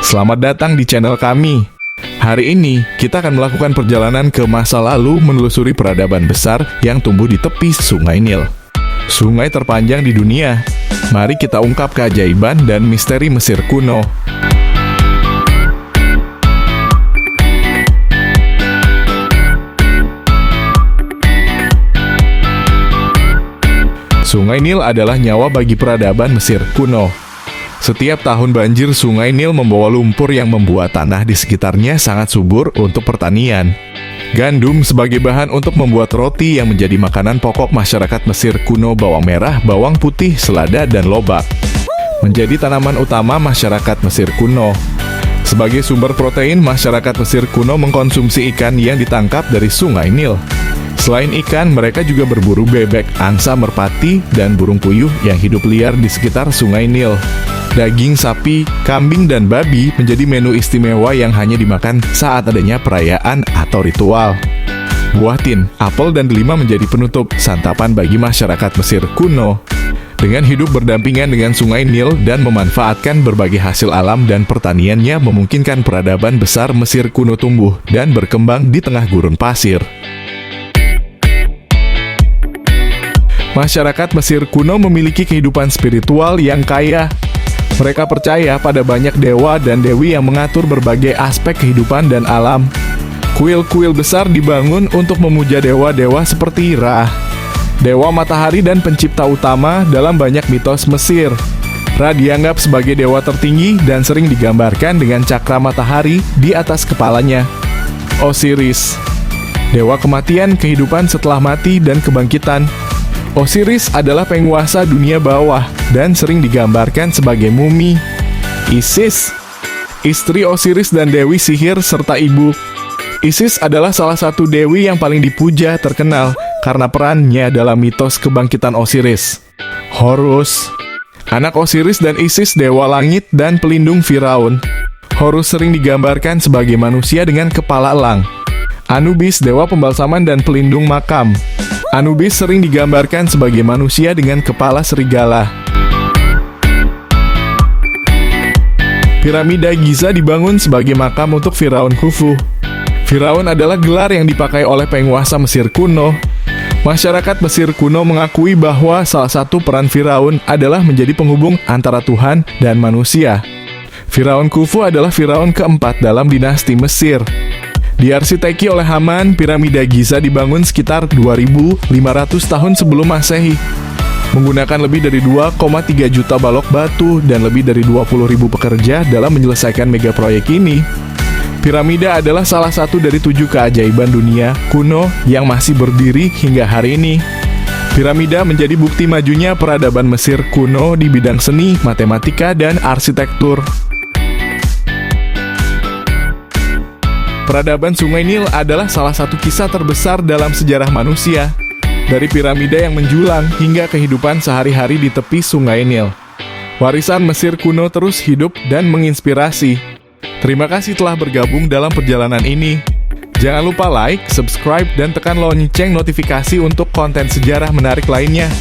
Selamat datang di channel kami. Hari ini, kita akan melakukan perjalanan ke masa lalu menelusuri peradaban besar yang tumbuh di tepi Sungai Nil. Sungai terpanjang di dunia. Mari kita ungkap keajaiban dan misteri Mesir kuno. Sungai Nil adalah nyawa bagi peradaban Mesir kuno. Setiap tahun banjir Sungai Nil membawa lumpur yang membuat tanah di sekitarnya sangat subur untuk pertanian. Gandum sebagai bahan untuk membuat roti yang menjadi makanan pokok masyarakat Mesir kuno, bawang merah, bawang putih, selada, dan lobak. Menjadi tanaman utama masyarakat Mesir kuno. Sebagai sumber protein, masyarakat Mesir kuno mengkonsumsi ikan yang ditangkap dari Sungai Nil. Selain ikan, mereka juga berburu bebek, angsa, merpati, dan burung puyuh yang hidup liar di sekitar Sungai Nil. Daging sapi, kambing, dan babi menjadi menu istimewa yang hanya dimakan saat adanya perayaan atau ritual. Buah tin, apel, dan delima menjadi penutup santapan bagi masyarakat Mesir kuno. Dengan hidup berdampingan dengan Sungai Nil dan memanfaatkan berbagai hasil alam dan pertaniannya memungkinkan peradaban besar Mesir kuno tumbuh dan berkembang di tengah gurun pasir. Masyarakat Mesir kuno memiliki kehidupan spiritual yang kaya. Mereka percaya pada banyak dewa dan dewi yang mengatur berbagai aspek kehidupan dan alam. Kuil-kuil besar dibangun untuk memuja dewa-dewa seperti Ra, dewa matahari dan pencipta utama dalam banyak mitos Mesir. Ra dianggap sebagai dewa tertinggi dan sering digambarkan dengan cakra matahari di atas kepalanya. Osiris, dewa kematian, kehidupan setelah mati, dan kebangkitan. Osiris adalah penguasa dunia bawah dan sering digambarkan sebagai mumi. Isis, istri Osiris dan dewi sihir serta ibu. Isis adalah salah satu dewi yang paling dipuja terkenal karena perannya dalam mitos kebangkitan Osiris. Horus, anak Osiris dan Isis, dewa langit dan pelindung Firaun. Horus sering digambarkan sebagai manusia dengan kepala elang. Anubis, dewa pembalsaman dan pelindung makam. Anubis sering digambarkan sebagai manusia dengan kepala serigala. Piramida Giza dibangun sebagai makam untuk Firaun Khufu. Firaun adalah gelar yang dipakai oleh penguasa Mesir kuno. Masyarakat Mesir kuno mengakui bahwa salah satu peran Firaun adalah menjadi penghubung antara Tuhan dan manusia. Firaun Khufu adalah Firaun keempat dalam dinasti Mesir. Diarsiteki oleh Haman, piramida Giza dibangun sekitar 2.500 tahun sebelum Masehi. Menggunakan lebih dari 2,3 juta balok batu dan lebih dari 20.000 pekerja dalam menyelesaikan mega proyek ini. Piramida adalah salah satu dari 7 keajaiban dunia kuno yang masih berdiri hingga hari ini. Piramida menjadi bukti majunya peradaban Mesir kuno di bidang seni, matematika, dan arsitektur. Peradaban Sungai Nil adalah salah satu kisah terbesar dalam sejarah manusia. Dari piramida yang menjulang hingga kehidupan sehari-hari di tepi Sungai Nil. Warisan Mesir kuno terus hidup dan menginspirasi. Terima kasih telah bergabung dalam perjalanan ini. Jangan lupa like, subscribe, dan tekan lonceng notifikasi untuk konten sejarah menarik lainnya.